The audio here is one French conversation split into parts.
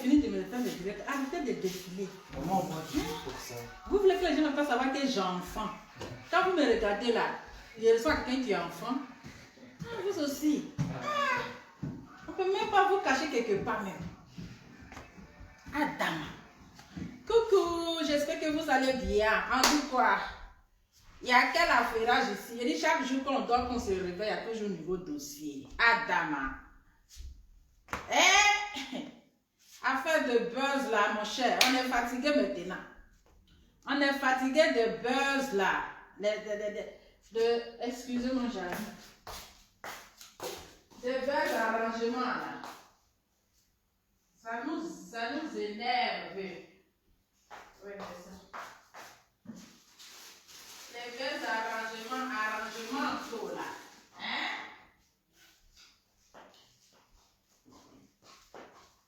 fini de me faire le direct. Arrêtez de défiler. Maman, moi, je suis pour ça. Vous voulez que les gens ne pas savoir que j'ai enfant. Quand vous me regardez là, je reçois quelqu'un qui est enfant. Ah, vous aussi. Ah, on ne peut même pas vous cacher quelque part même. Adam. Coucou, j'espère que vous allez bien. En tout cas, il y a quel affairage ici? Il dit chaque jour qu'on dort, qu'on se réveille, il y a toujours un nouveau dossier. Adama. Affaire de buzz là, mon cher. On est fatigué maintenant. On est fatigué de buzz là. Excusez-moi, j'arrive. De buzz arrangement là. Ça nous énerve. Oui, c'est ça. Les buzz arrangement tôt là. Hein?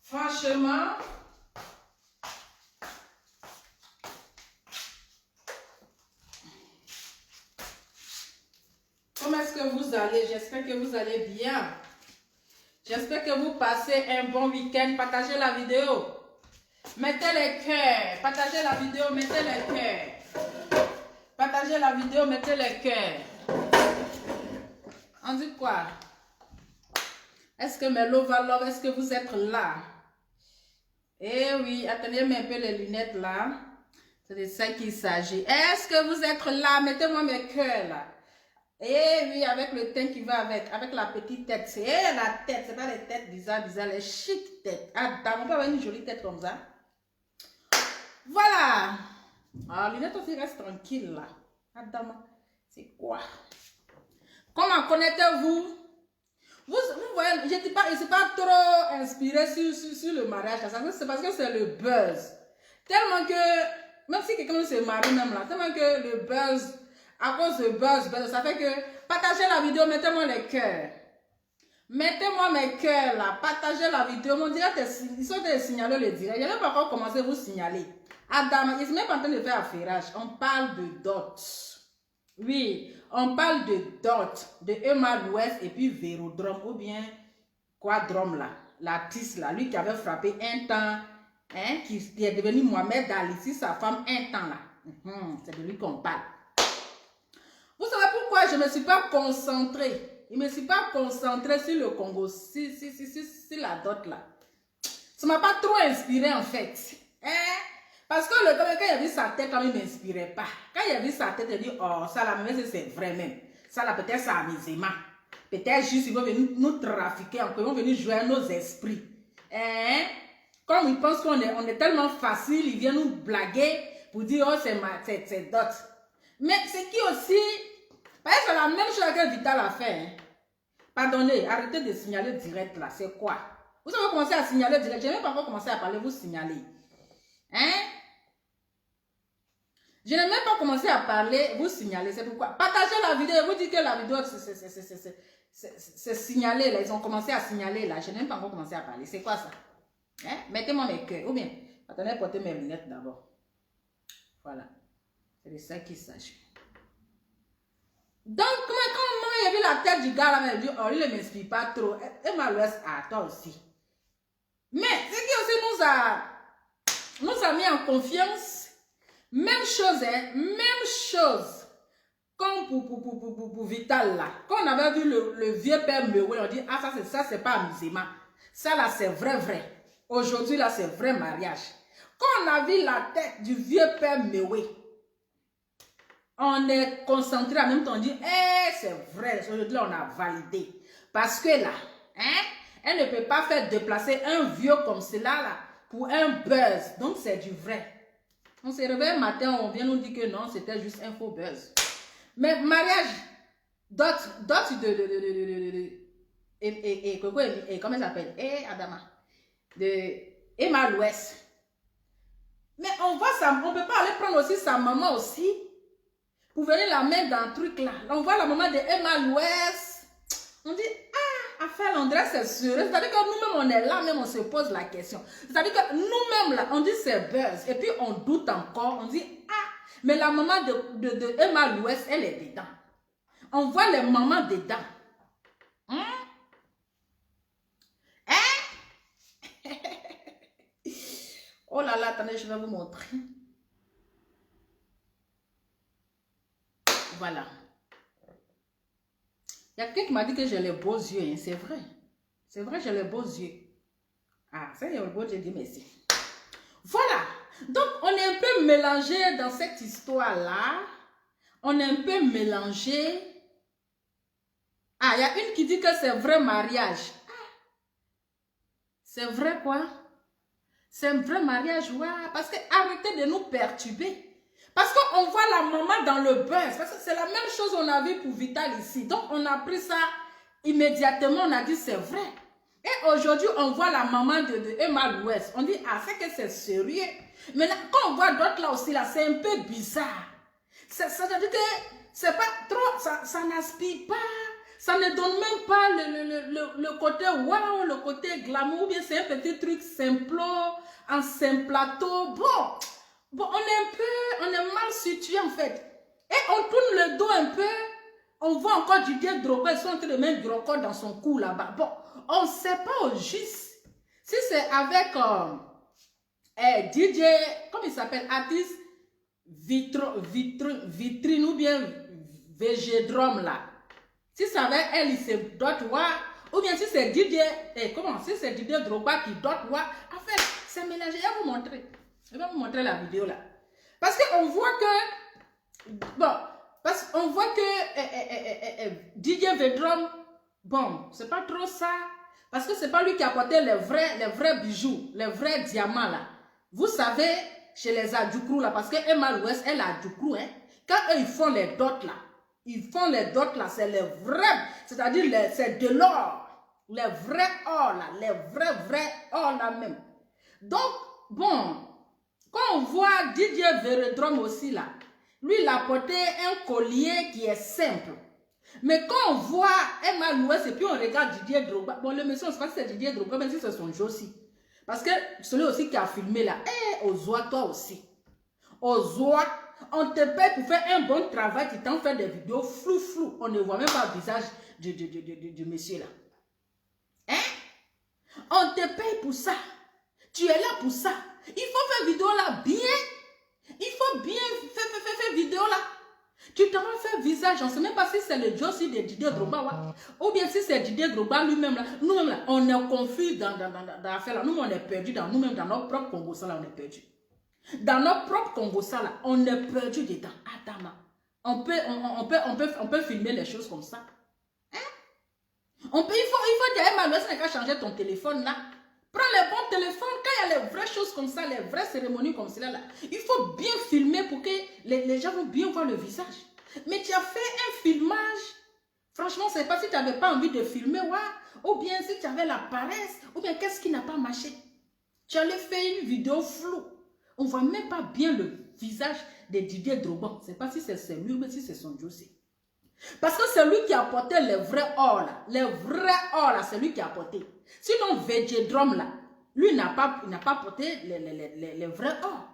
Franchement, comment est-ce que vous allez? J'espère que vous allez bien. J'espère que vous passez un bon week-end. Partagez la vidéo. Mettez les cœurs. Partagez la vidéo, mettez les cœurs. Partagez la vidéo, mettez les cœurs. On dit quoi? Est-ce que mes love, est-ce que vous êtes là? Eh oui, attendez-moi un peu les lunettes là. C'est de ça qu'il s'agit. Est-ce que vous êtes là? Mettez-moi mes cœurs là. Eh oui, avec le teint qui va avec la petite tête. C'est la tête, c'est pas les têtes bizarres, les chic têtes. Ah, on peut avoir une jolie tête comme ça. Voilà. Alors, lunettes aussi reste tranquille là. Adam, c'est quoi? Comment connaissez-vous? Vous voyez, je ne suis pas trop inspiré sur le mariage. C'est parce que c'est le buzz. Tellement que, même si quelqu'un se marie même là, tellement que le buzz, à cause de buzz, ça fait que, partagez la vidéo, mettez-moi les cœurs. Mettez-moi mes cœurs là, partagez la vidéo. Mon direct, ils sont de signaler le direct. Je n'ai pas encore commencé à vous signaler. Adam, ils ne sont même pas en train de faire affairage. On parle de dot. Oui, on parle de dot, de Emma l'Ouest et puis Vérodrome ou bien Quadrome là, l'artiste là, lui qui avait frappé un temps, hein, qui est devenu Mohamed Ali, si sa femme un temps là. C'est de lui qu'on parle. Vous savez pourquoi je ne me suis pas concentrée? Je ne me suis pas concentrée sur le Congo, sur la dot là. Ça ne m'a pas trop inspiré en fait. Hein? Parce que le gars, quand il a vu sa tête, il ne m'inspirait pas. Quand il a vu sa tête, il a dit, oh, ça là, même c'est vrai même. Ça là, peut-être c'est amusement. Peut-être juste, ils vont venir nous trafiquer, ils vont venir jouer à nos esprits. Hein? Comme ils pensent qu'on est tellement facile, ils viennent nous blaguer pour dire, oh, c'est dot. Mais c'est qui aussi, parce que c'est la même chose que Vital a fait. Hein? Pardonnez, arrêtez de signaler direct là, c'est quoi? Vous avez commencé à signaler direct, je n'ai même pas encore commencé à parler, vous signaler. Hein? Je n'ai même pas commencé à parler, vous signaler, c'est pourquoi. Partagez la vidéo, vous dites que la vidéo c'est signalé, là. Ils ont commencé à signaler là, je n'ai même pas encore commencé à parler, c'est quoi ça? Hein? Mettez-moi mes cœurs, ou bien, attendez, portez mes lunettes d'abord. Voilà, c'est de ça qu'il s'agit. Donc, quand il a vu la tête du gars là, il a dit, oh, il ne m'inspire pas trop, et ma l'ouest à toi aussi. Mais, ce qui aussi nous a mis en confiance. Même chose, hein, même chose. Comme pour Vital là. Quand on avait vu le vieux père Mewé, on dit, ah ça c'est pas amusement. Ça là c'est vrai. Aujourd'hui là c'est vrai mariage. Quand on a vu la tête du vieux père Mewé, on est concentré en même temps, on dit, c'est vrai, aujourd'hui là on a validé. Parce que là, hein, elle ne peut pas faire déplacer un vieux comme cela là pour un buzz. Donc c'est du vrai. On se réveille un matin, on vient nous dire que non, c'était juste un faux buzz. Mais mariage, dot et comment ça s'appelle? Adama. De Emma l'Ouest. Mais on voit ça, on ne peut pas aller prendre aussi sa maman aussi. Pour venir la mettre dans le truc là. Là on voit la maman de Emma l'Ouest. On dit, affaire André, c'est sûr. C'est-à-dire que nous-mêmes, on est là, même on se pose la question. C'est-à-dire que nous-mêmes, là, on dit c'est buzz. Et puis, on doute encore. On dit, mais la maman de Emma l'Ouest, elle est dedans. On voit les mamans dedans. Oh là là, attendez, je vais vous montrer. Voilà. Il y a quelqu'un qui m'a dit que j'ai les beaux yeux, hein. C'est vrai. C'est vrai, j'ai les beaux yeux. Ah, ça, il y a le beau Dieu, dit merci. Voilà. Donc, on est un peu mélangé dans cette histoire-là. On est un peu mélangé. Ah, il y a une qui dit que c'est vrai mariage. C'est vrai quoi? C'est un vrai mariage, ouais. Parce que arrêtez de nous perturber. Parce qu'on voit la maman dans le buzz. Parce que c'est la même chose qu'on a vu pour Vital ici. Donc, on a pris ça immédiatement. On a dit c'est vrai. Et aujourd'hui, on voit la maman de Emma Louès. On dit, ah, c'est que c'est sérieux. Mais là, quand on voit d'autres là aussi, là, c'est un peu bizarre. Ça veut dire que c'est pas trop, ça n'aspire pas. Ça ne donne même pas le côté wow, le côté glamour. Ou bien c'est un petit truc simple, en simple plateau. Bon, on est mal situé en fait. Et on tourne le dos un peu. On voit encore Didier Drogba. Ils sont en train de mettre du record dans son cou là-bas. Bon, on ne sait pas au juste. Si c'est avec DJ, comment il s'appelle, artiste Vitrine ou bien Végédrome là. Si c'est avec elle, il se dote voir. Ou bien si c'est Didier, si c'est Didier Drogba qui dote voir. En fait, c'est mélangé. Je vais vous montrer. Je vais vous montrer la vidéo là. Parce qu'on voit que, bon, parce qu'on voit que Didier Vedrom, bon, c'est pas trop ça. Parce que c'est pas lui qui a apporté les vrais bijoux, les vrais diamants là. Vous savez, chez les Adjoukrou là, parce que Emma Louès, elle a Adjoukrou, hein. Quand eux, ils font les dots là, c'est les vrais, c'est-à-dire c'est de l'or. Les vrais or là, les vrais or là même. Donc, bon, quand on voit Didier Véredrome aussi là, lui il a porté un collier qui est simple. Mais quand on voit Emma Louès et puis on regarde Didier Drogba, bon le monsieur on ne sait pas si c'est Didier Drogba, même si c'est son jeu aussi. Parce que celui aussi qui a filmé là, Ozoa toi aussi. Ozoa, on te paye pour faire un bon travail, tu t'en fais des vidéos flou. On ne voit même pas le visage du monsieur là. Hein? On te paye pour ça. Tu es là pour ça. Il faut faire vidéo là bien. Il faut bien faire vidéo là. Tu t'en vas faire visage. On ne sait même pas si c'est le Josie de Didier Drogba. Ou bien si c'est Didier Drogba lui-même là. Nous-mêmes là, on est confus dans l'affaire là. Nous, on est perdu dans nous-mêmes, dans notre propre Congo là, on est perdu. Dans notre propre Congo là, on est perdu dedans. Adama. On peut filmer les choses comme ça. Hein? Il faut dire, Emma Louès n'a qu'à changer ton téléphone là. Prends les bons téléphones, quand il y a les vraies choses comme ça, les vraies cérémonies comme cela, là, il faut bien filmer pour que les gens vont bien voir le visage. Mais tu as fait un filmage, franchement, c'est pas si tu n'avais pas envie de filmer, ouais, ou bien si tu avais la paresse, ou bien qu'est-ce qui n'a pas marché. Tu allais faire une vidéo floue. On ne voit même pas bien le visage de Didier Drogba. Je ne sais pas si c'est lui ou si c'est son dossier. Parce que c'est lui qui a apporté les vrais or là. Les vrais or là, c'est lui qui a apporté. Sinon, Végédrome là, lui n'a pas apporté les vrais or.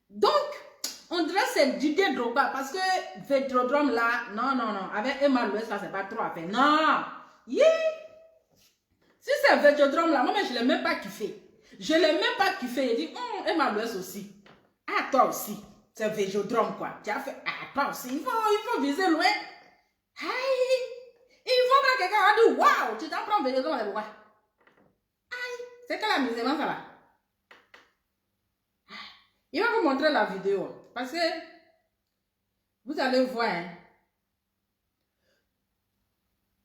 Donc, on dirait que c'est Didier Drogba. Parce que Végédrome là, non. Avec Emma Louès là, c'est pas trop à faire. Non. Yeah. Si c'est Végédrome là, moi je ne l'ai même pas kiffé. Je ne l'ai même pas kiffé. Il dit, Emma Louès aussi. Ah, toi aussi. C'est Végédrome quoi. Tu as fait, toi aussi. Il faut viser loin. Aïe. Il faut que quelqu'un a dit, waouh, tu t'en prends Végédrome avec quoi? Aïe. C'est que la musulmane ça va. Il va vous montrer la vidéo. Parce que vous allez voir. Hein.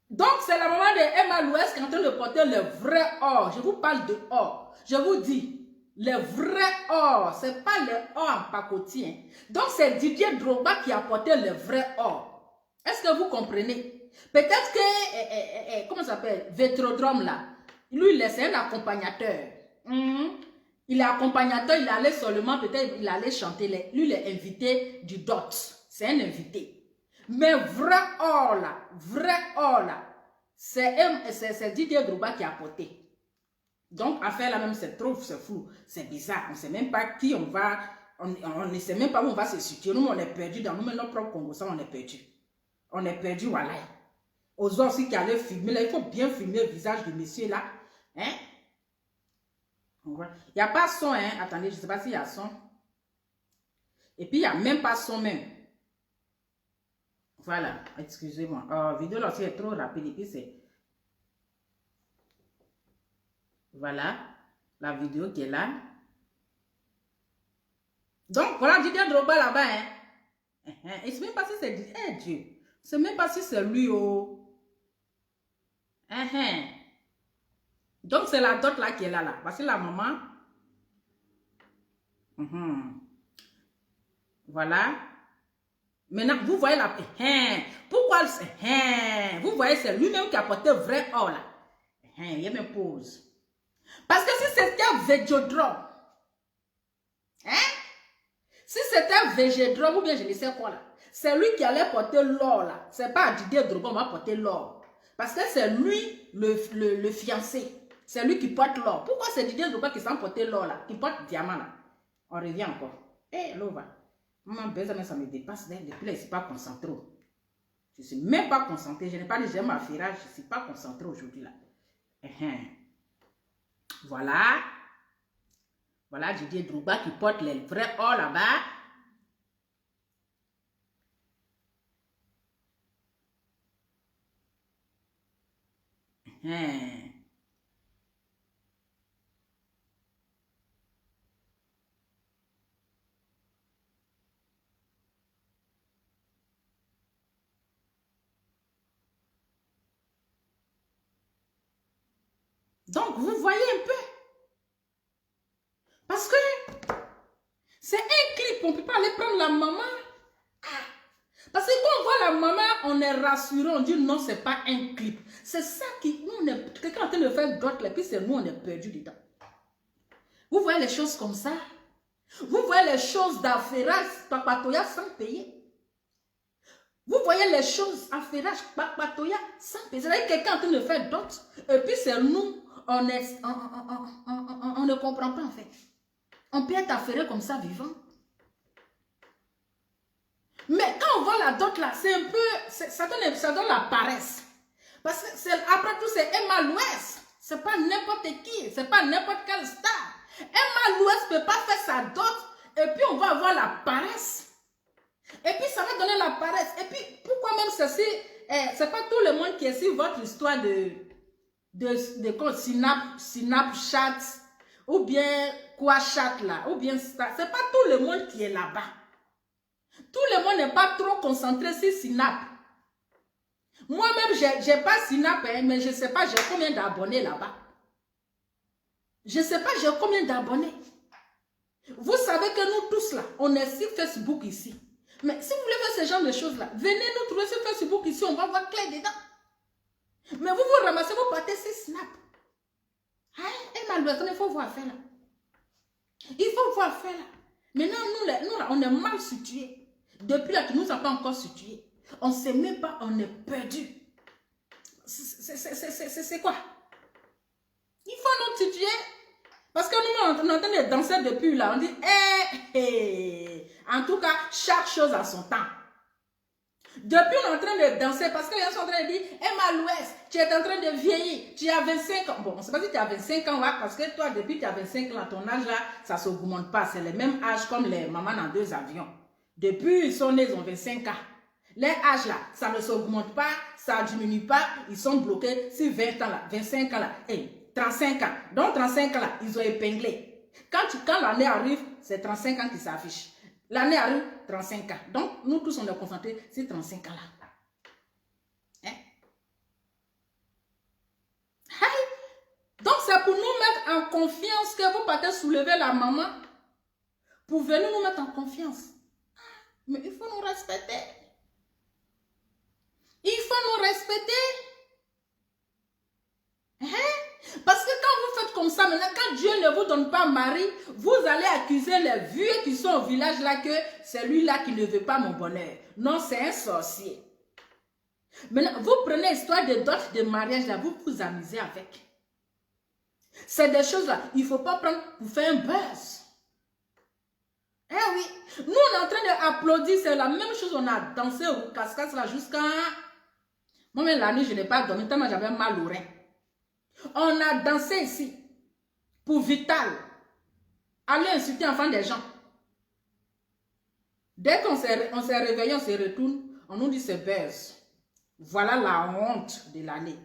Donc, c'est la maman de Emma Louès qui est en train de porter le vrai or. Je vous parle de or. Je vous dis, le vrai or. Ce n'est pas le or en pacotille. Hein. Donc, c'est Didier Drogba qui a porté le vrai or. Est-ce que vous comprenez? Peut-être que, comment ça s'appelle? Vétrodrome là. Lui, c'est un accompagnateur. Il est accompagnateur, il allait seulement, peut-être, il allait chanter. Lui, il est invité du DOT. C'est un invité. Mais vrai or là, c'est Didier Drogba qui a apporté. Donc, affaire là même, c'est trop, c'est fou, c'est bizarre. On ne sait même pas qui on va, on ne sait même pas où on va se situer. Nous, on est perdu dans nous-mêmes, notre propre Congo, ça, on est perdu. On est perdu, voilà. Aux autres aussi qui allaient filmer, là, il faut bien filmer le visage du monsieur là. Hein? Il n'y a pas son, hein. Attendez, je ne sais pas s'il y a son. Et puis, il n'y a même pas son même. Voilà, excusez-moi. La vidéo là aussi est trop rapide. Et puis, c'est... Voilà, la vidéo qui est là. Donc, voilà Didier Drogba là-bas, hein. Et je ne sais même pas si c'est... Eh Dieu, je ne sais même pas si c'est lui, oh. Donc, c'est la dot là qui est là, là. Voici la maman. Voilà. Maintenant, vous voyez la... Pourquoi... Vous voyez, c'est lui-même qui a porté vrai or, là. Il me pose. Parce que si c'était Védiodrome, si c'était Végédrome ou bien je ne sais quoi là, c'est lui qui allait porter l'or là. C'est pas Didier Drogba, on va porter l'or. Parce que c'est lui le fiancé. C'est lui qui porte l'or. Pourquoi c'est Didier Drogba qui s'en porter l'or là, qui porte diamant là? On revient encore. L'eau va. Maman, mais ça me dépasse. Depuis là, je ne suis pas concentré. Je ne suis même pas concentré. Je n'ai pas dit j'aime ma ferrage. Je ne suis pas concentré aujourd'hui là. Voilà. Voilà Didier Drogba qui porte les vrais or là-bas. Donc, vous voyez un peu. Parce que c'est un clip, on ne peut pas aller prendre la maman. Parce que quand on voit la maman, on est rassuré, on dit non, ce n'est pas un clip. C'est ça qui, nous, on est, quelqu'un est en train de faire d'autres, et puis c'est nous, on est perdu dedans. Vous voyez les choses comme ça? Vous voyez les choses d'affairage, papatoya sans payer? Vous voyez les choses affairage, papatoya sans payer? C'est-à-dire quelqu'un est en train de faire d'autres, et puis c'est nous, on ne comprend pas en fait. On peut être affairé comme ça vivant. Mais quand on voit la dot là, c'est un peu, ça donne la paresse. Parce que après tout, c'est Emma Louès. C'est pas n'importe qui, c'est pas n'importe quelle star. Emma Louès ne peut pas faire sa dot et puis on va avoir la paresse. Et puis ça va donner la paresse. Et puis pourquoi même ceci, c'est pas tout le monde qui est sur votre histoire de Snapchat ou bien quoi chat là, ou bien ça. C'est pas tout le monde qui est là-bas. Tout le monde n'est pas trop concentré sur Snap. Moi-même, j'ai pas Snap, mais je ne sais pas j'ai combien d'abonnés là-bas. Je ne sais pas j'ai combien d'abonnés. Vous savez que nous tous là, on est sur Facebook ici. Mais si vous voulez faire ce genre de choses là, venez nous trouver sur Facebook ici, on va voir clair dedans. Mais vous vous ramassez, vous partez sur Snap. Et malheureusement, il faut voir faire là. Il faut voir faire là. Maintenant, nous là, on est mal situés. Depuis là, nous ne sommes pas encore situés. On ne sait même pas, on est perdu. C'est quoi? Il faut nous situer. Parce que nous, on est en train de danser depuis là. On dit, en tout cas, chaque chose a son temps. Depuis, on est en train de danser parce que les gens sont en train de dire, Emma Louès, tu es en train de vieillir, tu as 25 ans. Bon, on ne sait pas si tu as 25 ans, là, parce que toi, depuis tu as 25 ans, ton âge là, ça ne s'augmente pas. C'est le même âge comme les mamans dans 2 avions. Depuis, ils sont nés, ils ont 25 ans. Les âges là, ça ne s'augmente pas, ça ne diminue pas, ils sont bloqués sur 20 ans là, 25 ans là, 35 ans. Donc 35 ans là, ils ont épinglé. Quand l'année arrive, c'est 35 ans qui s'affiche. L'année arrive, 35 ans. Donc nous tous, on est concentrés sur 35 ans là. Donc c'est pour nous mettre en confiance que vous partez soulever la maman pour venir nous mettre en confiance. Mais il faut nous respecter. Il faut nous respecter. Parce que quand vous faites comme ça, maintenant, quand Dieu ne vous donne pas mari, vous allez accuser les vieux qui sont au village là que c'est lui-là qui ne veut pas mon bonheur. Non, c'est un sorcier. Maintenant, vous prenez l'histoire de dot de mariage là, vous vous amusez avec. C'est des choses là, il ne faut pas prendre pour faire un buzz. Oui, nous on est en train d'applaudir, c'est la même chose, on a dansé au cascade là jusqu'à... Moi-même la nuit, je n'ai pas dormi, tellement j'avais mal au rein. On a dansé ici. pour Vital, aller insulter enfant des gens. Dès qu'on s'est réveillé, on se retourne, on nous dit c'est buzz. Voilà la honte de l'année.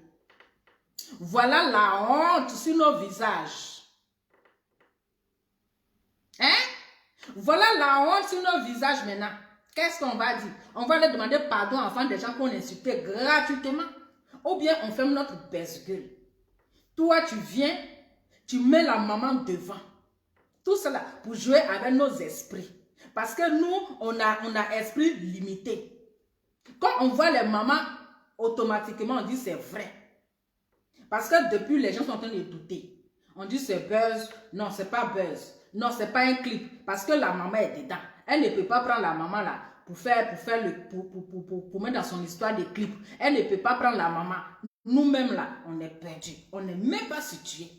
Voilà la honte sur nos visages. Hein? Voilà la honte sur nos visages maintenant. Qu'est-ce qu'on va dire? On va leur demander pardon aux enfants des gens qu'on insultait gratuitement. Ou bien on ferme notre baisse-gueule. Toi, tu viens, tu mets la maman devant. Tout cela pour jouer avec nos esprits. Parce que nous, on a esprit limité. Quand on voit les mamans, automatiquement, on dit c'est vrai. Parce que depuis, les gens sont en train de douter. On dit c'est buzz. Non, c'est pas buzz. Non, c'est pas un clip. Parce que la maman est dedans. Elle ne peut pas prendre la maman là pour mettre dans son histoire de clip. Elle ne peut pas prendre la maman. Nous-mêmes là, on est perdus. On n'est même pas situés.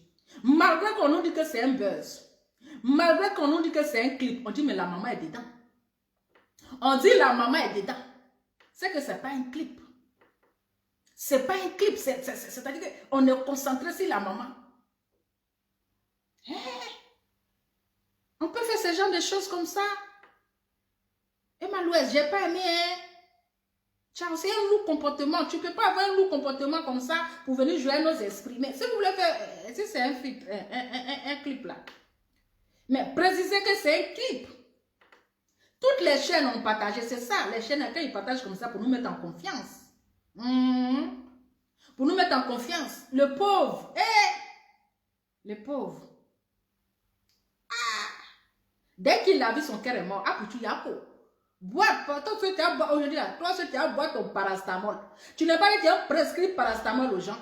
Malgré qu'on nous dit que c'est un buzz. Malgré qu'on nous dit que c'est un clip. On dit mais la maman est dedans. On dit la maman est dedans. C'est que c'est pas un clip. C'est pas un clip. C'est-à-dire qu'on est concentré sur la maman. Hey. On peut faire ce genre de choses comme ça. Et Malouès, j'ai pas aimé, hein. C'est un lourd comportement. Tu ne peux pas avoir un lourd comportement comme ça pour venir jouer à nos esprits. Mais si vous voulez faire, si c'est un clip là. Mais précisez que c'est un clip. Toutes les chaînes ont partagé, c'est ça. Les chaînes, quand ils partagent comme ça pour nous mettre en confiance. Pour nous mettre en confiance. Le pauvre. Le pauvre. Dès qu'il a vu son cœur est mort, tu as quoi? Bois, toi, tu as boire aujourd'hui, toi, tu as boire ton parastamol. Tu n'es pas dit que tu as prescrit parastamol aux gens.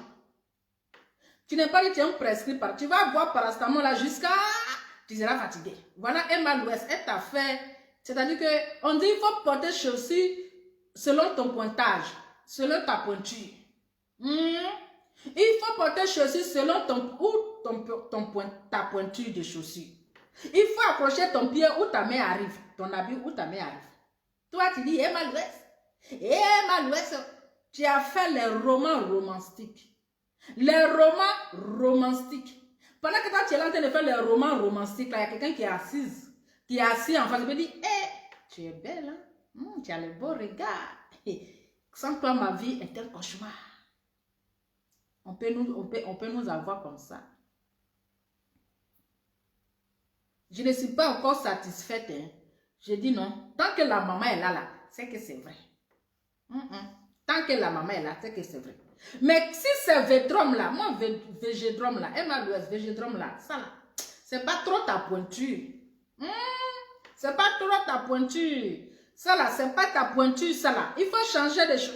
Tu n'es pas dit que tu as prescrit parastamol. Tu vas boire parastamol là jusqu'à. Tu seras fatigué. Voilà, Emma Louest, elle t'a fait. C'est-à-dire qu'on dit qu'il faut porter chaussures selon ton pointage, selon ta pointure. Il faut porter chaussures selon ta pointure de chaussures. Il faut accrocher ton pied où ta main arrive, ton habit où ta main arrive. Toi, tu dis, Emma Louest, tu as fait les romans romantiques. Les romans romantiques. Pendant que toi, tu es en train de faire les romans romantiques, là, il y a quelqu'un qui est assis en face. Il me dit, tu es belle, hein? Tu as le beau regard. Sans toi, ma vie est un cauchemar. On peut nous avoir comme ça. Je ne suis pas encore satisfaite. Hein. Je dis non. Tant que la maman est là, c'est que c'est vrai. Tant que la maman est là, c'est que c'est vrai. Mais si c'est Védrome là, moi, Végédrome là, Emma Louest, Végédrome là, ça là, c'est pas trop ta pointure. C'est pas trop ta pointure. Ça là, c'est pas ta pointure, ça là. Il faut changer de choses.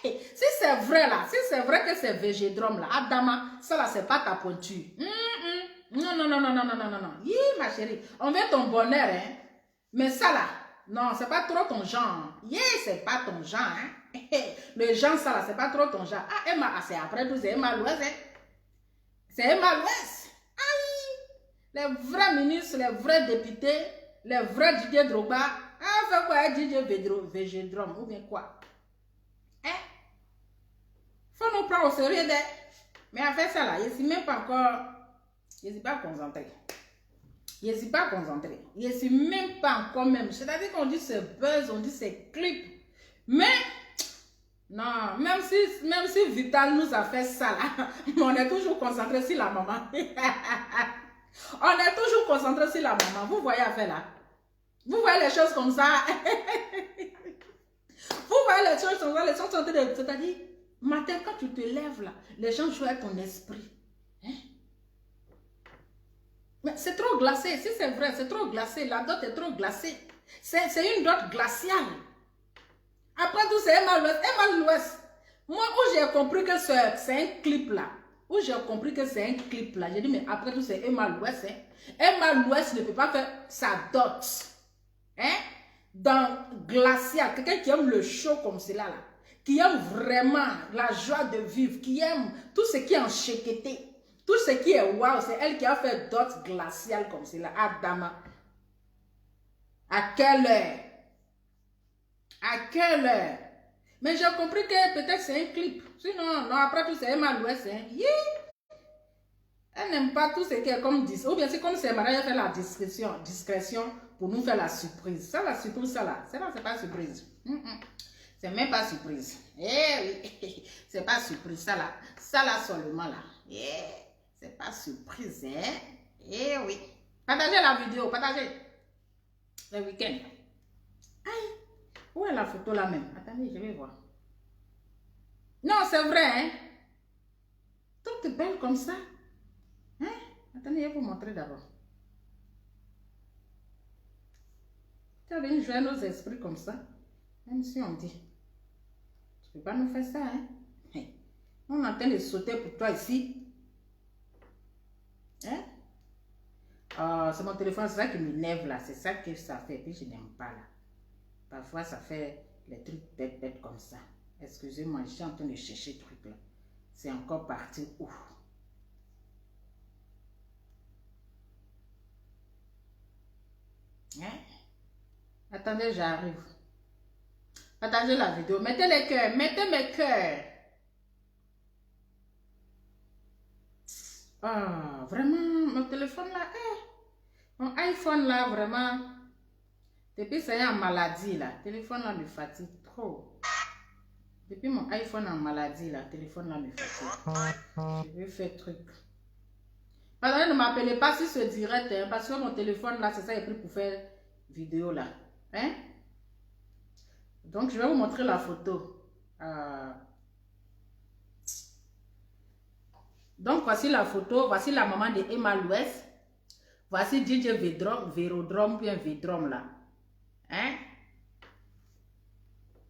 Si c'est vrai là, si c'est vrai que c'est Végédrome là, Adama, ça là, c'est pas ta pointure. Non. Hi, ma chérie, on veut ton bonheur, hein. Mais ça là, non, c'est pas trop ton genre. C'est pas ton genre, hein. Le genre, ça là, c'est pas trop ton genre. Emma, c'est après tout, c'est Emma Louest, hein. C'est Emma Louest. Les vrais ministres, les vrais députés, les vrais Didier Drogba. Fait quoi, Didier Végédrome, ou bien quoi? Faut nous prendre au sérieux, mais avec ça là, je ne suis même pas encore. Je ne suis pas concentré. Je ne suis pas concentré. Je ne suis même pas encore même. C'est-à-dire qu'on dit c'est buzz, on dit c'est clip. Mais, non, même si Vital nous a fait ça là, on est toujours concentré sur la maman. On est toujours concentré sur la maman. Vous voyez affaire là. Vous voyez les choses comme ça. Vous voyez les choses comme ça. Les gens sont en train de. C'est-à-dire, matin quand tu te lèves là, les gens jouent avec ton esprit. Hein? Mais c'est trop glacé, si c'est vrai, c'est trop glacé. La dot est trop glacée. C'est une dot glaciale. Après tout, c'est Emma Louest. Moi, où j'ai compris que c'est un clip là. Où j'ai compris que c'est un clip là. J'ai dit, mais après tout, c'est Emma Louest. Hein? Emma Louest ne peut pas faire sa dot. Hein? Dans glacial. Quelqu'un qui aime le chaud comme cela là. Qui aime vraiment la joie de vivre. Qui aime tout ce qui est enchèqueté. Tout ce qui est wow, c'est elle qui a fait d'autres glaciales comme cela. Adama. À quelle heure? À quelle heure? Mais j'ai compris que peut-être c'est un clip. Sinon, non, après tout, c'est Emma Louest. Hein? Elle n'aime pas tout ce qui est comme ou bien c'est comme ses mariages fait la discrétion pour nous faire la surprise. Ça, la surprise, ça là, c'est pas surprise. C'est même pas surprise. Eh oui, c'est pas surprise, ça là seulement là. C'est pas surprise, hein. Eh oui. Partagez la vidéo, partagez. Le week-end. Aïe, où est la photo là même? Attendez, je vais voir. Non, c'est vrai, hein. Tout est belle comme ça. Hein? Attendez, je vais vous montrer d'abord. Tu as venu jouer nos esprits comme ça. Même si on dit. Tu ne peux pas nous faire ça, hein? On est en train de sauter pour toi ici. Hein? Oh, c'est mon téléphone, c'est ça qui m'énerve là. C'est ça que ça fait. Puis je n'aime pas là. Parfois, ça fait les trucs bêtes comme ça. Excusez-moi, je suis en train de chercher le truc là. C'est encore parti où? Hein? Attendez, j'arrive. Partagez la vidéo. Mettez les cœurs. Mettez mes cœurs. Ah, vraiment, mon téléphone là, mon iPhone là, vraiment, depuis ça y est en maladie là, le téléphone là me fatigue trop. Depuis mon iPhone en maladie là, le téléphone là me fatigue. Je vais faire truc. Pardon, ne m'appelez pas sur ce direct, hein, parce que mon téléphone là, c'est ça, il est pris pour faire vidéo là. Hein? Donc, je vais vous montrer la photo. Donc, voici la photo. Voici la maman de Emma Louès. Voici DJ Vérodrome, puis un Védrome là. Hein?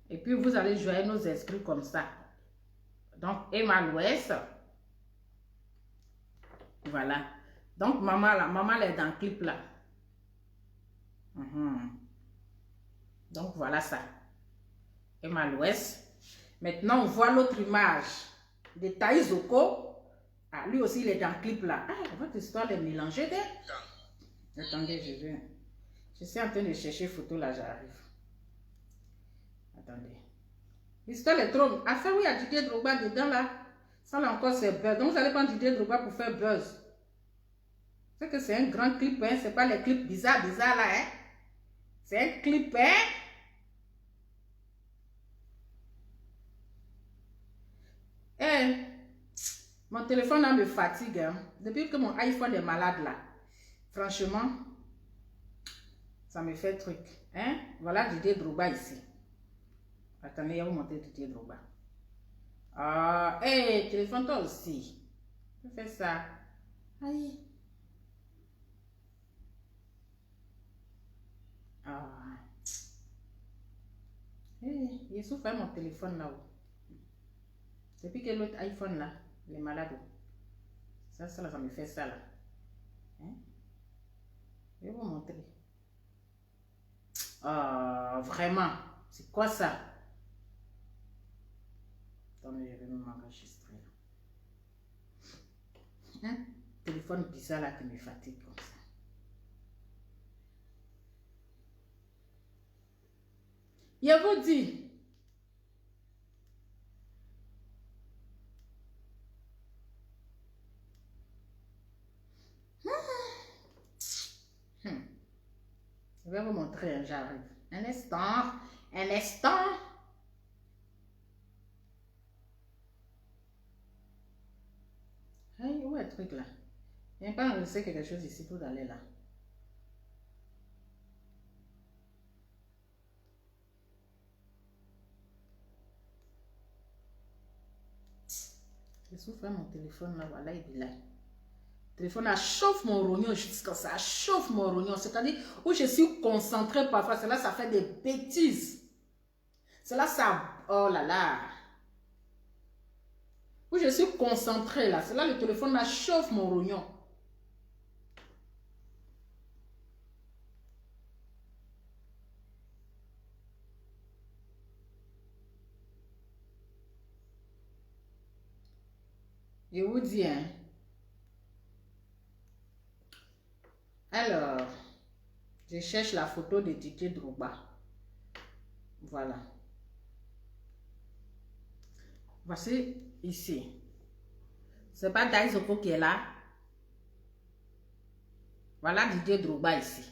Et puis, vous allez jouer nos esprits comme ça. Donc, Emma Louès. Voilà. Donc, maman là, maman elle est dans le clip là. Donc, voilà ça. Emma Louès. Maintenant, on voit l'autre image de Thaïs Oko. Ah, lui aussi, il est dans le clip là. Ah, votre histoire est mélangée. Attendez, je suis en train de chercher photo là, j'arrive. Attendez. L'histoire est trop... Ah, ça, oui, il y a Didier Drogba dedans là. Ça là encore, c'est buzz. Donc, vous allez prendre Didier Drogba pour faire buzz. C'est que c'est un grand clip, hein. C'est pas les clips bizarres là, hein. C'est un clip, hein. Mon téléphone là me fatigue. Hein. Depuis que mon iPhone est malade là. Franchement, ça me fait truc. Hein? Voilà Didier Drogba ici. Attendez, je vais vous montrer Didier Drogba. Ah, téléphone toi aussi. Je fais ça. Aïe. Ah. Il souffre mon téléphone là-haut. Depuis que l'autre iPhone là, il est malade. Ça là, ça me fait ça là. Hein? Je vais vous montrer. Ah, vraiment. C'est quoi ça? Attendez, je vais m'enregistrer. Hein? Téléphone bizarre là qui me fatigue comme ça. Je vous dis. Je vais vous montrer, j'arrive. Un instant, un instant. Hey, où est le truc là? Il n'y a pas enregistré quelque chose ici pour aller là. Je souffre mon téléphone là, voilà, il est là. Le téléphone là chauffe mon rognon jusqu'à ça, chauffe mon rognon. C'est-à-dire où je suis concentrée parfois, c'est là ça fait des bêtises. C'est là ça, oh là là. Où je suis concentrée là, c'est là le téléphone là chauffe mon rognon. Je vous dis, hein. Alors, je cherche la photo de Didier Drogba. Voilà. Voici ici. C'est pas Thaïs Oko qui est là. Voilà Didier Drogba ici.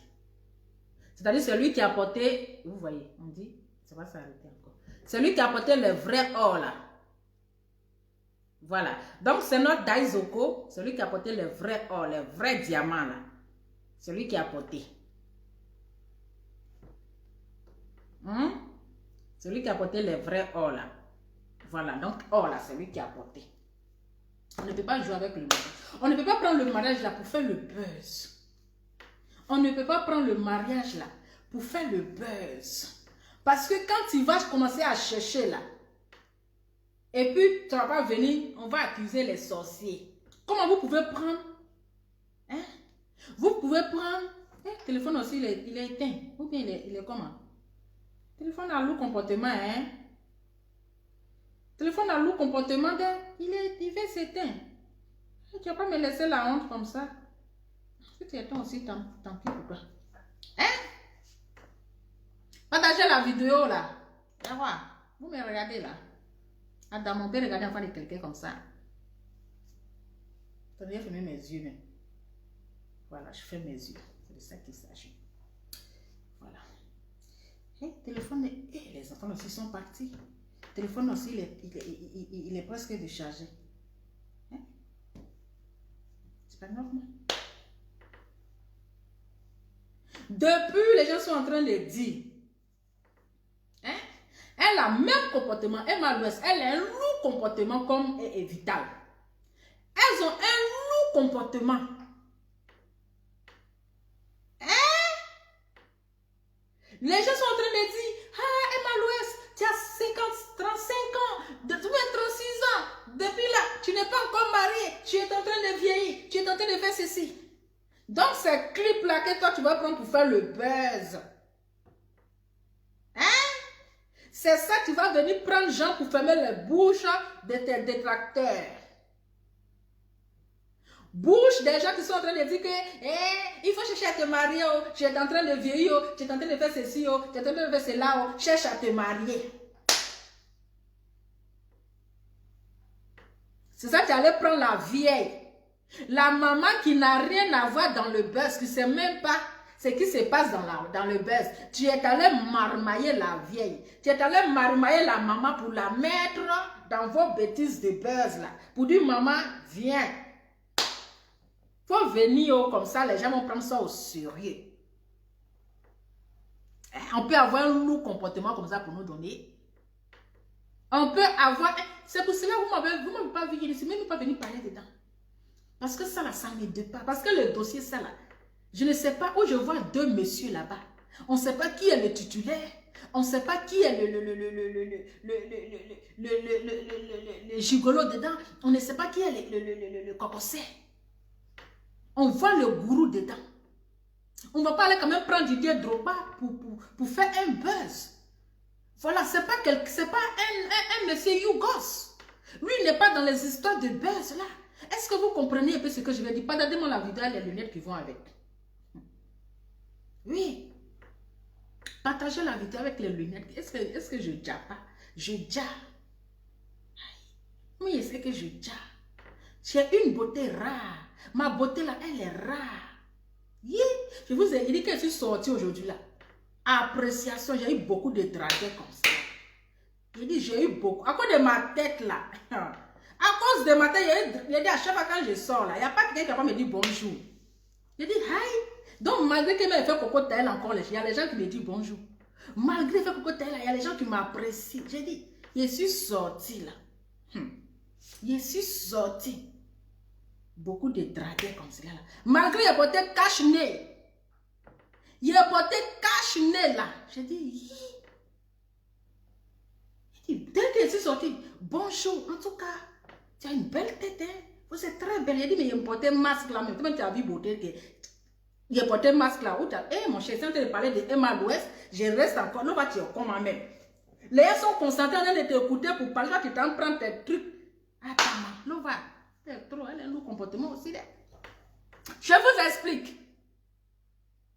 C'est-à-dire celui qui a porté, vous voyez, on dit, ça va s'arrêter encore. Celui qui a porté le vrai or là. Voilà. Donc c'est notre Daizoko, celui qui a porté le vrai or, le vrai diamant là. Celui qui a porté. Celui qui a porté le vrai or là. Voilà, donc or là, celui qui a porté. On ne peut pas jouer avec le mariage. On ne peut pas prendre le mariage là pour faire le buzz. On ne peut pas prendre le mariage là pour faire le buzz. Parce que quand tu vas commencer à chercher là, et puis tu ne vas pas venir, on va accuser les sorciers. Comment vous pouvez prendre? Hein? Vous pouvez prendre. Le téléphone aussi, il est éteint. Ou bien il est comment? Téléphone à lourd comportement, hein? Téléphone à lourd comportement, il va s'éteindre. Tu ne vas pas me laisser la honte comme ça. Si tu éteins aussi, tant pis pour toi. Hein? Partagez la vidéo là. Vous me regardez là. Adam, on peut regarder en face de quelqu'un comme ça. Je vais fermer mes yeux même. Voilà, je fais mes yeux. C'est de ça qu'il s'agit. Voilà. Et téléphone, les enfants aussi sont partis. Le téléphone aussi, il est presque déchargé. Hein? C'est pas normal. Depuis, les gens sont en train de dire. Hein? Elle a le même comportement. Emma Louest, elle a un lourd comportement comme Vital. Elles ont un lourd comportement. Hein? Les gens sont en train de dire, ah, Emma Louest, tu as 35 ans, tu as 36 ans. Depuis là, tu n'es pas encore mariée, tu es en train de vieillir, tu es en train de faire ceci. Donc, ces clips-là que toi, tu vas prendre pour faire le buzz. Hein? C'est ça, tu vas venir prendre gens pour fermer les bouches de tes détracteurs. Bouche des gens qui sont en train de dire que il faut chercher à te marier, oh, tu es en train de vieillir, oh, tu es en train de faire ceci, oh, tu es en train de faire cela, oh, cherche à te marier. C'est ça, tu allais prendre la vieille. La maman qui n'a rien à voir dans le buzz, qui ne sait même pas ce qui se passe dans le buzz. Tu es allé marmailler la vieille. Tu es allé marmailler la maman pour la mettre dans vos bêtises de buzz là. Pour dire maman, viens. Faut venir comme ça, les gens vont prendre ça au sérieux. On peut avoir un lourd comportement comme ça pour nous donner. On peut avoir... C'est pour cela que vous ne m'avez pas vu, je ne suis même pas venu parler dedans. Parce que ça là, ça ne m'aide pas. Parce que le dossier, ça là, je ne sais pas où je vois deux messieurs là-bas. On ne sait pas qui est le titulaire. On ne sait pas qui est le gigolo dedans. On ne sait pas qui est le cocossé. On voit le gourou dedans. On ne va pas aller quand même prendre Didier Drogba pour faire un buzz. Voilà, ce n'est pas, un monsieur Yougos. Lui, il n'est pas dans les histoires de buzz là. Est-ce que vous comprenez un peu ce que je vais dire? Pardonnez-moi la vidéo et les lunettes qui vont avec. Oui. Partagez la vidéo avec les lunettes. Est-ce que je jappe pas? Je jappe. Oui, c'est que je jappe. J'ai une beauté rare. Ma beauté là, elle est rare. Yeah. Je vous ai dit que je suis sortie aujourd'hui là. Appréciation, j'ai eu beaucoup de dragueurs comme ça. Je dis, j'ai eu beaucoup. À cause de ma tête là. À cause de ma tête, il y a dit à chaque fois quand je sors là, il n'y a pas quelqu'un qui va me dire bonjour. Je dis, hi. Donc malgré que je fait coco tel encore, il y a les gens qui me disent bonjour. Malgré que je fait coco tel, il y a les gens qui m'apprécient. J'ai dit, je suis sortie là. Je suis sortie. Beaucoup de dragueurs comme cela là. Malgré qu'il a porté cache-nez. Il a porté cache-nez là. J'ai dit, dès que je suis sortie, bonjour, en tout cas, tu as une belle tête, hein? Vous êtes très belle. Il dit, mais il a porté masque là, même tu as vu beauté que. Il a porté masque là. Mon cher, si on te parler de Emma Louest, je reste encore. Non, tu es comme moi-même. Les gens sont concentrés en train de t'écouter pour parler, tu t'en prends tes trucs. Attends, non, va. C'est trop, elle a un comportement aussi. Là. Je vous explique.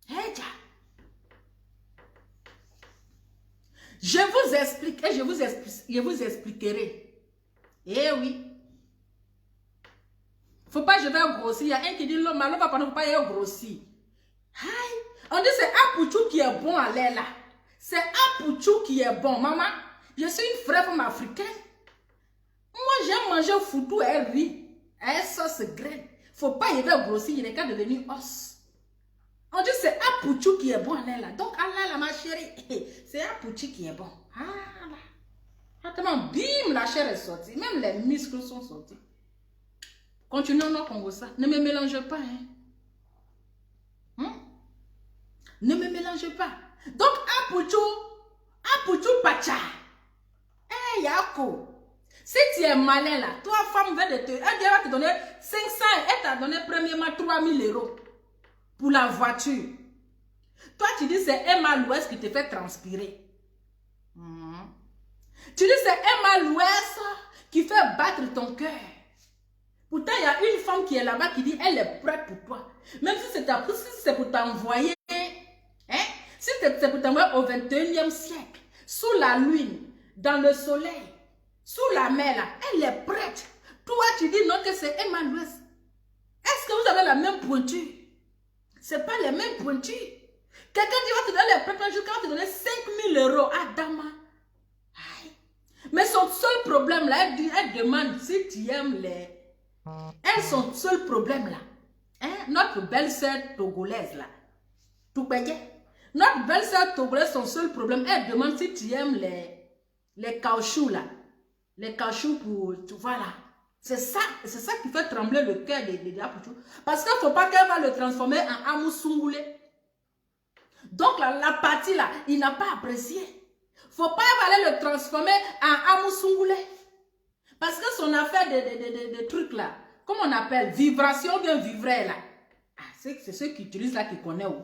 Hey, je vous explique et je vous expliquerai. Eh oui. Faut pas, je vais grossir. Il y a un qui dit, l'homme va pas, faut pas y grossir. Aïe. On dit c'est Apouchou qui est bon à l'air là. C'est Apouchou qui est bon. Maman, je suis une vraie femme africaine. Moi, j'aime manger foutou et riz. Et sauce graine. Faut pas y aller grossir, il n'est qu'à devenir os. On dit c'est Apouchou qui est bon à l'air là. Donc, Allah, ma chérie, c'est Apouchou qui est bon. Ah là. Attends, bim, la chair est sortie. Même les muscles sont sortis. Continuons notre Congo ça. Ne me mélange pas, hein. Ne me mélangez pas. Donc, Apouchou Pacha. Eh, Yako. Si tu es malin là, toi, femme, elle va te donner 500, elle t'a donné premièrement 3000 € pour la voiture. Toi, tu dis c'est Emma Louès qui te fait transpirer. Tu dis c'est Emma Louès qui fait battre ton cœur. Pourtant, il y a une femme qui est là-bas qui dit elle est prête pour toi. Même si c'est pour t'envoyer. Si c'est pour t'envoyer au 21e siècle, sous la lune, dans le soleil, sous la mer, là, elle est prête. Toi, tu dis non que c'est Emma Louès. Est-ce que vous avez la même pointure? Ce n'est pas les mêmes pointures. Quelqu'un qui va te donner les prêts jusqu'à te donner 5000 € à Dama. Aïe. Mais son seul problème, là, elle demande si tu aimes les... Elle, son seul problème, là, notre belle-sœur togolaise, là, tout payé. Notre belle-sœur togolaise, son seul problème, elle demande si tu aimes les caoutchoucs là. Les caoutchoucs pour... Voilà. C'est ça qui fait trembler le cœur de Apouchou. Parce qu'il ne faut pas qu'elle va le transformer en Amoussougoulé. Donc la partie là, il n'a pas apprécié. Il ne faut pas aller le transformer en Amoussougoulé. Parce que son affaire de trucs là, comment on appelle? Vibration ou bien vivray là. Ah, c'est ceux qui utilisent là qui connaissent où.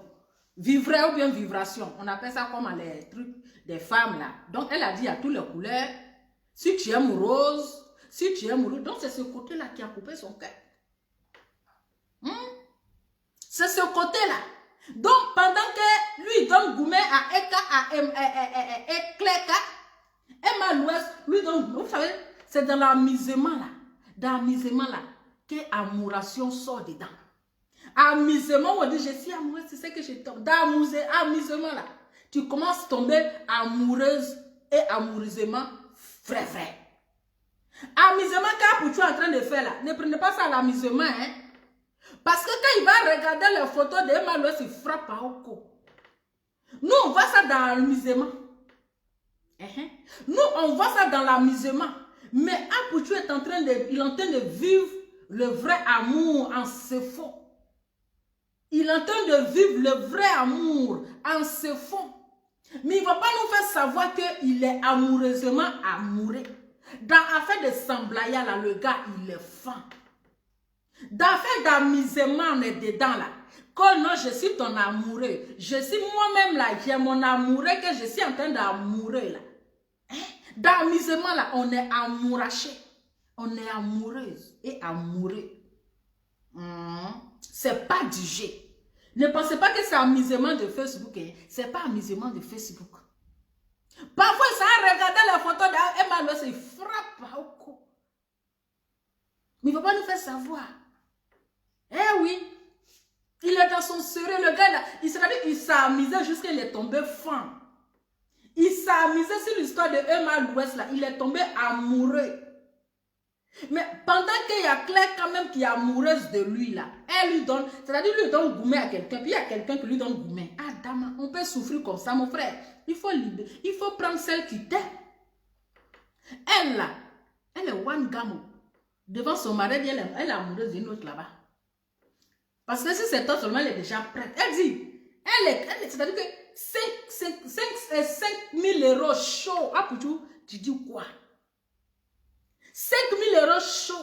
Vivray ou bien vibration. On appelle ça comme les trucs des femmes là. Donc elle a dit à toutes les couleurs, si tu aimes rose, si tu aimes rouge. Donc c'est ce côté là qui a coupé son cœur. C'est ce côté là. Donc pendant que lui donne gourmet à Eka, à Ekleka, Emma Louès, lui donne, vous savez, c'est dans l'amusement là. Dans l'amusement là, que amouration sort dedans. Amusement, on dit je suis amoureuse, c'est ce que je tombe. Dans amusement là, tu commences à tomber amoureuse et amoureusement vrai. Amusement qu'Apouchou est en train de faire là, ne prenez pas ça à l'amusement, hein. Parce que quand il va regarder les photos d'Emma Louès, il frappe à Oko. Nous, on voit ça dans l'amusement. Nous, on voit ça dans l'amusement. Mais Apouchou est en train de vivre le vrai amour en se fond. Il est en train de vivre le vrai amour en se fond. Mais il ne va pas nous faire savoir qu'il est amoureusement amoureux. Dans l'affaire de Samblaya, là, le gars, il est fin. Dans l'affaire d'amusement, on est dedans là. Quand non, je suis ton amoureux. Je suis moi-même là, j'ai mon amoureux que je suis en train d'amoureux là. Dans l'amusement là, on est amouraché. On est amoureuse et amoureux. C'est pas du jeu. Ne pensez pas que c'est amusement de Facebook. C'est pas amusement de Facebook. Parfois, ça a regardé la photo d'Emma Louès, il frappe au cou. Mais il ne va pas nous faire savoir. Eh oui, il est dans son sérieux, le gars là, il s'est amusé jusqu'à il est tombé fin. Il s'est amusé sur l'histoire de Emma Louès là, il est tombé amoureux. Mais pendant qu'il y a Claire quand même qui est amoureuse de lui là, elle lui donne, c'est-à-dire lui donne gourmet à quelqu'un, puis il y a quelqu'un qui lui donne gourmet. Ah dame, on peut souffrir comme ça mon frère. Il faut prendre celle qui t'aime. Elle là, elle est one gamo. Devant son mari, elle est amoureuse d'une autre là-bas. Parce que si c'est toi seulement, elle est déjà prête. Elle dit, c'est-à-dire que 5 000 € chaud. Ah, Pouchou, tu dis quoi? 5 000 € chaud.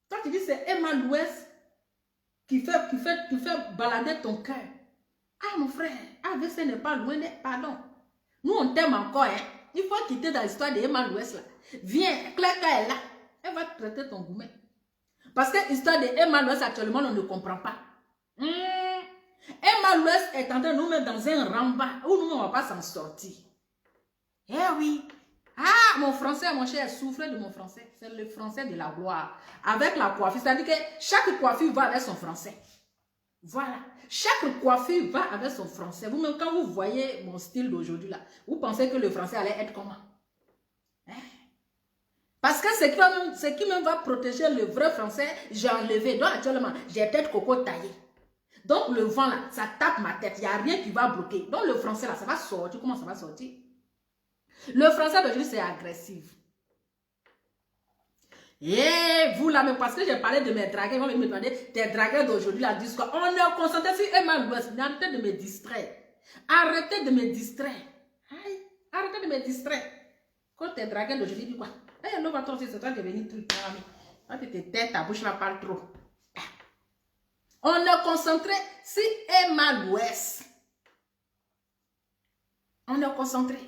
Toi, tu dis c'est Emma Louès qui fait balader ton cœur. Ah, mon frère, AVC n'est pas loin, pardon. Nous, on t'aime encore, hein. Il faut quitter dans l'histoire d'Emma Louès, là. Viens, Claire est là. Elle va te traiter ton gourmet. Parce que l'histoire d'Emma Louès, actuellement, on ne comprend pas. Emma Louès est en train de nous mettre dans un rembat où nous, on ne va pas s'en sortir. Eh oui. Ah, mon français, mon cher, souffre de mon français. C'est le français de la gloire. Avec la coiffure. C'est-à-dire que chaque coiffure va avec son français. Voilà. Chaque coiffure va avec son français. Vous-même, quand vous voyez mon style d'aujourd'hui, là, vous pensez que le français allait être comment? Hein? Parce que ce qui même va protéger le vrai français, j'ai enlevé. Donc, actuellement, j'ai tête coco taillée. Donc, le vent, là, ça tape ma tête. Il n'y a rien qui va bloquer. Donc, le français, là, ça va sortir. Comment ça va sortir? Le français d'aujourd'hui, c'est agressif. Et vous là, mais parce que j'ai parlé de mes dragueurs, ils vont me demander, tes dragueurs d'aujourd'hui là disent quoi? On est concentré sur Emma Louest. Arrêtez de me distraire. Arrêtez de me distraire. Aïe, arrêtez de me distraire. Quand tes dragueurs d'aujourd'hui disent quoi? Eh, non, va-t'en, c'est toi qui es venu truc, mon ami. Quand tu te têtes, ta bouche ne parle trop. On est concentré sur Emma Louest. On est concentré.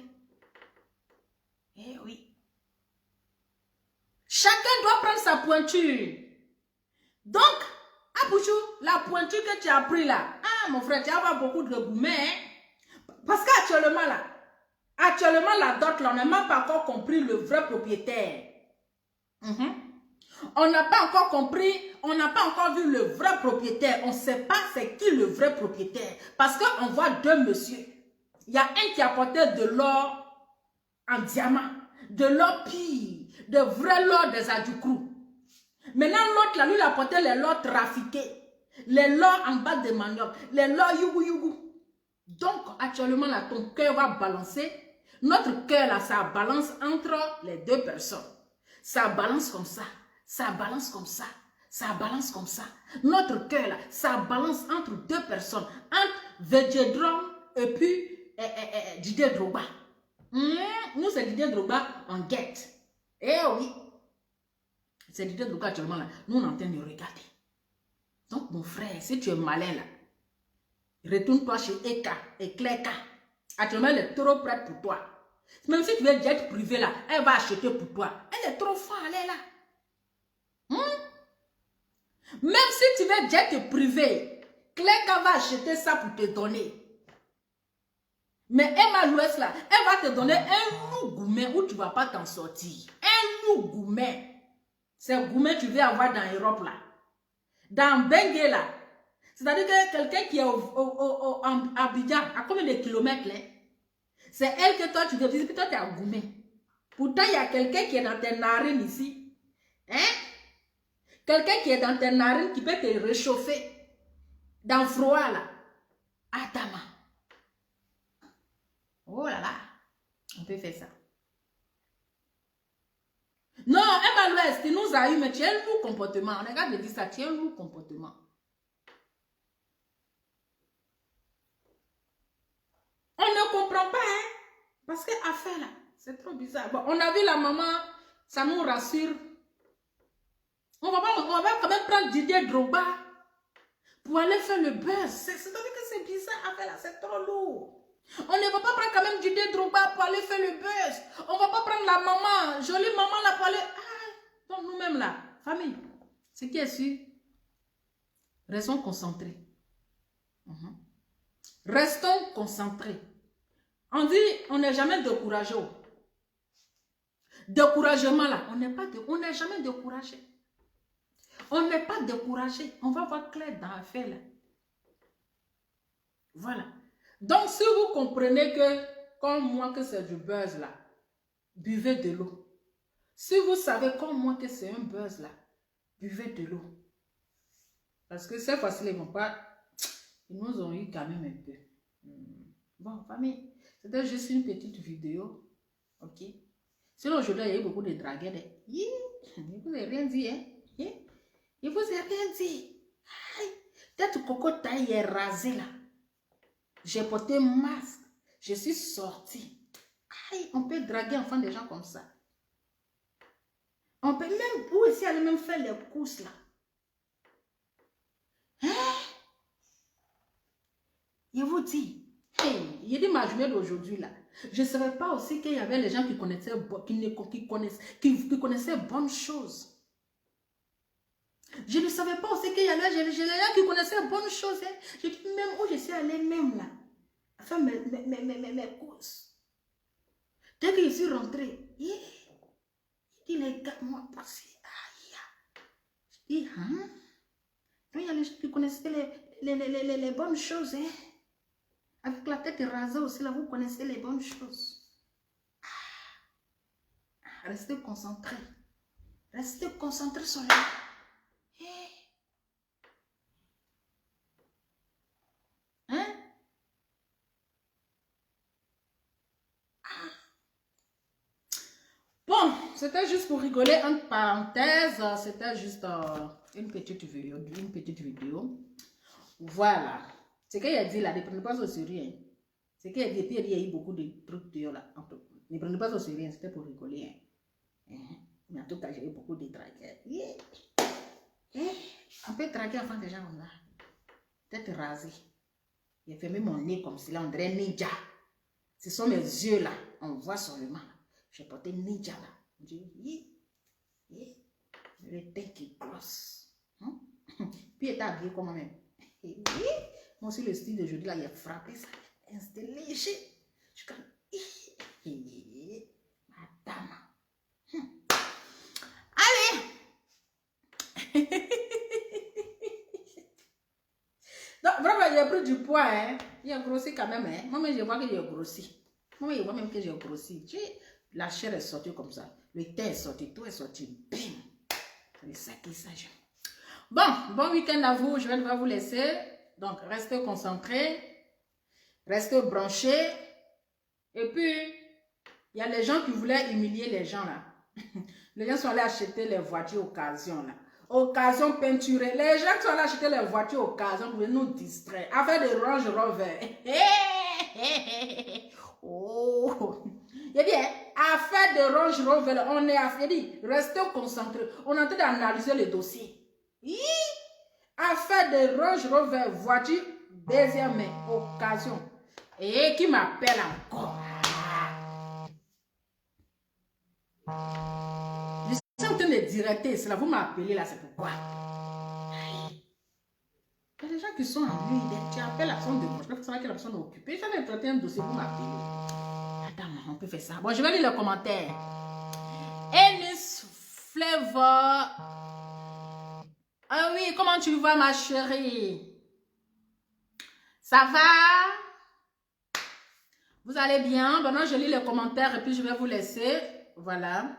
Eh oui. Chacun doit prendre sa pointure. Donc, Abouchou, la pointure que tu as pris là, ah mon frère, tu vas avoir beaucoup de gourmets. Hein? Parce qu'actuellement là, la dot là, on n'a même pas encore compris le vrai propriétaire. On n'a pas encore compris, on n'a pas encore vu le vrai propriétaire. On ne sait pas c'est qui le vrai propriétaire. Parce qu'on voit deux messieurs. Il y a un qui a porté de l'or en diamant, de l'or pire. De vrai l'or des Adjoukrou. Maintenant, l'autre, là, lui, il a porté les lots trafiqués. Les lots en bas de manioc. Les lots yougou. Donc, actuellement, là, ton cœur va balancer. Notre cœur, là, ça balance entre les deux personnes. Ça balance comme ça. Ça balance comme ça. Ça balance comme ça. Notre cœur, là, ça balance entre deux personnes. Entre Vedjedron et puis Didier Drogba. Nous, c'est Didier Drogba en guette. Eh oui, c'est Didier Drogba actuellement là, nous on est en train de regarder. Donc mon frère, si tu es malin là, retourne-toi chez Eka et Cleka. Actuellement elle est trop prête pour toi. Même si tu veux jet privé là, elle va acheter pour toi. Elle est trop forte, elle est là. Même si tu veux jet privé, Cleka va acheter ça pour te donner. Mais Emma Louest là, elle va te donner un loup gourmet où tu ne vas pas t'en sortir. Un loup gourmet. C'est gourmet que tu veux avoir dans l'Europe là. Dans Bengue là. C'est-à-dire que quelqu'un qui est en Abidjan, à combien de kilomètres là? C'est elle que toi tu veux visiter, toi tu es en gourmet. Pourtant il y a quelqu'un qui est dans tes narines ici. Hein? Quelqu'un qui est dans tes narines qui peut te réchauffer. Dans le froid là. Adama. Oh là là, on peut faire ça. Non, Emma Louest, tu nous as eu, mais tu as un lourd comportement. On regarde de dire ça, tu as un lourd comportement. On ne comprend pas, hein. Parce que affaire là, c'est trop bizarre. Bon, on a vu la maman, ça nous rassure. On va quand même prendre Didier Drogba pour aller faire le buzz. C'est-à-dire que c'est bizarre, affaire là, c'est trop lourd. On ne va pas prendre quand même Didier Drogba pour aller faire le buzz. On ne va pas prendre la maman, jolie maman là pour aller... Ah, donc nous-mêmes là, famille, ce qui est sûr, restons concentrés. Restons concentrés. On dit, on n'est jamais découragé. Découragement là, on n'est jamais découragé. On n'est pas découragé. On va voir clair dans l'affaire là. Voilà. Donc, si vous comprenez que, comme moi, que c'est du buzz là, buvez de l'eau. Si vous savez comme moi que c'est un buzz là, buvez de l'eau. Parce que cette fois-ci, ils vont pas... Ils nous ont eu quand même un peu. Bon, famille, c'était juste une petite vidéo. Ok? Sinon, aujourd'hui, il y a eu beaucoup de dragueurs. Je ne vous ai rien dit, hein? Je ne vous ai rien dit. Peut-être Coco Taille est rasé là. J'ai porté masque. Je suis sortie. Aïe, on peut draguer enfant des gens comme ça. On peut même, vous aussi, aller même faire les courses là. Hein? Je vous dis, j'ai dit ma journée d'aujourd'hui là. Je ne savais pas aussi qu'il y avait les gens qui connaissaient, qui connaissaient bonnes choses. Je ne savais pas aussi qu'il y avait les gens qui connaissaient bonnes choses. Hein. Je dis même où je suis allée même là. Faire mes courses. Dès que je suis rentrée, il dit les gars, moi passé. Je dis, hein? Donc il y a les gens qui connaissaient les bonnes choses, hein. Avec la tête rasée aussi, là, vous connaissez les bonnes choses. Restez concentrés. Restez concentrés sur la... Hein? Bon, c'était juste pour rigoler, entre parenthèses, c'était juste une petite vidéo. Voilà. Ce qu'il a dit là, ne prenez pas au sérieux. Hein. Ce qu'il a dit, puis il y a eu beaucoup de trucs là. Ne prenez pas au sérieux, c'était pour rigoler. Hein. Mais en tout cas, j'ai eu beaucoup de traqueurs. On peut traquer avant des gens comme ça. Tête rasée. J'ai fermé mon nez comme cela, on dirait ninja. Ce sont mes yeux là, on voit seulement. J'ai porté ninja là. On dit, le teint qui glosse. Hein? Puis il est habillé comme même. Moi aussi, le style d'aujourd'hui là, il a frappé ça. C'est léger. Je suis comme, madame. Allez! Donc, vraiment, il a pris du poids, hein. Il a grossi quand même, hein. Moi, je vois que j'ai grossi. Moi, je vois même que j'ai grossi. La chair est sortie comme ça. Le teint est sorti, tout est sorti. Bim! C'est ça qui s'agit. Bon week-end à vous. Je vais devoir vous laisser. Donc, restez concentrés. Restez branchés. Et puis, il y a les gens qui voulaient humilier les gens là. Les gens sont allés acheter les voitures occasion là. Occasion peinturée. Les gens qui sont allés acheter les voitures occasion pour nous distraire. Affaire de Range Rover. Oh. Il dit, affaire de Range Rover, on est affaire. Il dit, restez concentrés. On est en train d'analyser le dossier. Affaire de Range Rover, voiture deuxième main, occasion. Et qui m'appelle encore. Je suis en train de directer cela. Vous m'appelez là, c'est pourquoi. Il y a des gens qui sont en nuit. Tu appelles la personne de gauche. Parce que la personne est occupée. Je vais traiter un dossier pour m'appeler. Attends, on peut faire ça. Bon, je vais lire les commentaires. Ennis Flavor. Ah oui, comment tu vas ma chérie? Ça va? Vous allez bien? Maintenant, je lis les commentaires et puis je vais vous laisser. Voilà.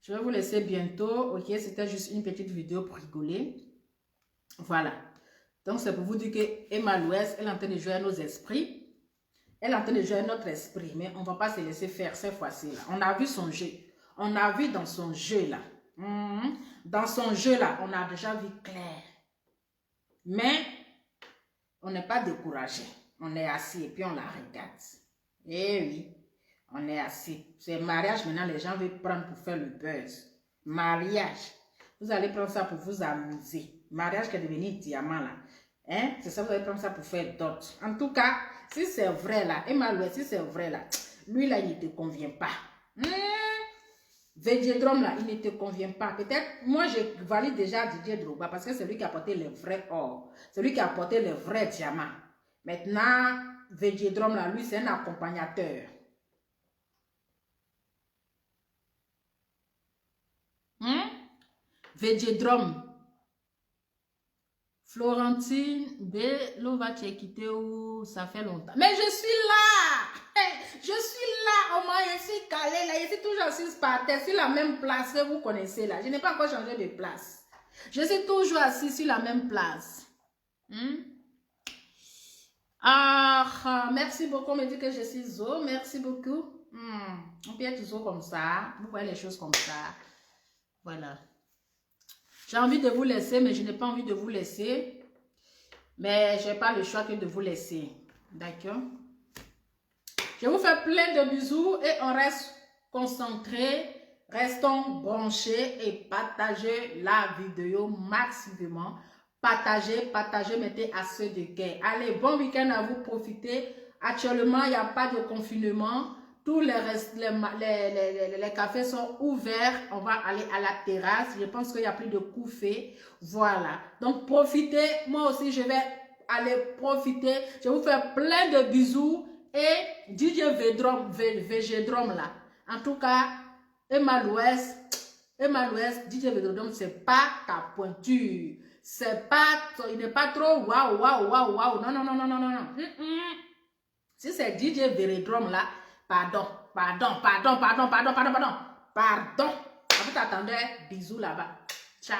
Je vais vous laisser bientôt. Ok, c'était juste une petite vidéo pour rigoler. Voilà. Donc, c'est pour vous dire que Emma Louès, elle est en train de jouer à nos esprits. Elle est en train de jouer à notre esprit. Mais on ne va pas se laisser faire cette fois-ci. On a vu son jeu. On a vu dans son jeu là. Dans son jeu là, on a déjà vu clair. Mais, on n'est pas découragé. On est assis et puis on la regarde. Eh oui. On est assis. C'est mariage maintenant, les gens veulent prendre pour faire le buzz. Mariage. Vous allez prendre ça pour vous amuser. Mariage qui est devenu diamant là. Hein? C'est ça, vous allez prendre ça pour faire d'autres. En tout cas, si c'est vrai là, Emma Louès, si c'est vrai là, lui là, il ne te convient pas. Didier Drome là, il ne te convient pas. Peut-être, moi je valide déjà Didier Drogba parce que c'est lui qui a apporté le vrai or. C'est lui qui a apporté le vrai diamant. Maintenant, Didier Drome là, lui c'est un accompagnateur. Védiedrome. Florentine B. Lova, tu es quitté où ça fait longtemps. Mais je suis là. Je suis là. Au moins, je suis calée là. Je suis toujours assise par terre sur la même place que vous connaissez là. Je n'ai pas encore changé de place. Je suis toujours assise sur la même place. Merci beaucoup. On me dit que je suis zo. Merci beaucoup. On peut être zo comme ça. Vous voyez les choses comme ça. Voilà. J'ai envie de vous laisser, mais je n'ai pas envie de vous laisser. Mais je n'ai pas le choix que de vous laisser. D'accord? Je vous fais plein de bisous et on reste concentrés. Restons branchés et partagez la vidéo maximum. Partagez, mettez à ceux de guerre. Allez, bon week-end à vous, profitez. Actuellement, il n'y a pas de confinement. Tous les cafés sont ouverts. On va aller à la terrasse. Je pense qu'il n'y a plus de coups faits. Voilà. Donc, profitez. Moi aussi, je vais aller profiter. Je vous fais plein de bisous. Et DJ Végédrome là. En tout cas, Emma Louès, DJ Végédrome, c'est pas ta pointure. c'est pas, il n'est pas trop waouh, waouh, waouh, waouh. Non, non, non, non, non, non, non. Si c'est DJ Vérédrome là, pardon. Après, t'attendais, bisous là-bas. Ciao.